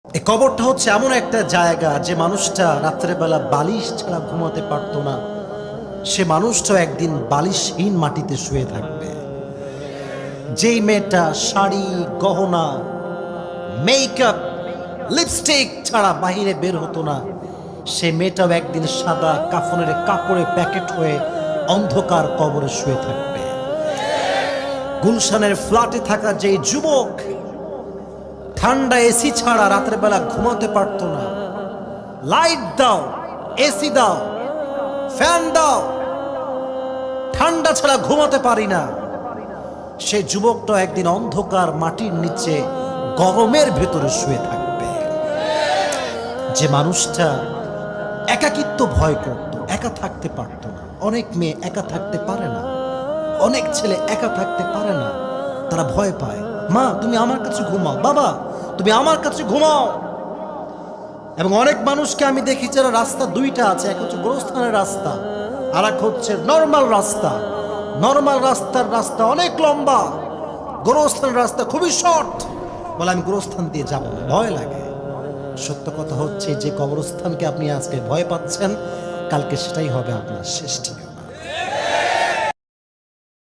এই কবরটা হচ্ছে এমন একটা জায়গা যে মানুষটা রাত্রেবেলা বালিশ ছাড়া ঘুমাতে পারতো না, সে মানুষটাও একদিন বালিশহীন মাটিতে শুয়ে থাকবে। যেই মেয়েটা শাড়ি, গহনা, মেকআপ, লিপস্টিক ছাড়া বাহিরে বের হতো না, সে মেয়েটাও একদিন সাদা কাফনের কাপড়ে প্যাকেট হয়ে অন্ধকার কবরে শুয়ে থাকবে। গুলশানের ফ্ল্যাটে থাকা যেই যুবক ঠান্ডা এসি ছাড়া রাতের বেলা ঘুমাতে পারতো না, লাইট দাও, এসি দাও, ফ্যান দাও, ঠান্ডা ছাড়া ঘুমাতে পারি না, সে যুবকটা একদিন অন্ধকার মাটির নিচে গরমের ভেতরে শুয়ে থাকবে। যে মানুষটা একাকিত্ব ভয় করত, একা থাকতে পারত না। অনেক মেয়ে একা থাকতে পারে না, অনেক ছেলে একা থাকতে পারে না, তারা ভয় পায়। মা তুমি আমার কাছে ঘুমাও, বাবা তুমি আমার কাছে ঘুমাও। এবং অনেক মানুষকে আমি দেখি যারা রাস্তা দুইটা আছে, এক হচ্ছে গোরস্থানের রাস্তা, আর এক হচ্ছে নর্মাল রাস্তা। নর্মাল রাস্তা অনেক লম্বা, গোরস্থানের রাস্তা খুবই শর্ট। বলে আমি গোরস্থান দিয়ে যাব না, ভয় লাগে। সত্য কথা হচ্ছে যে কবরস্থানকে আপনি আজকে ভয় পাচ্ছেন, কালকে সেটাই হবে আপনার শেষ ঠিকানা।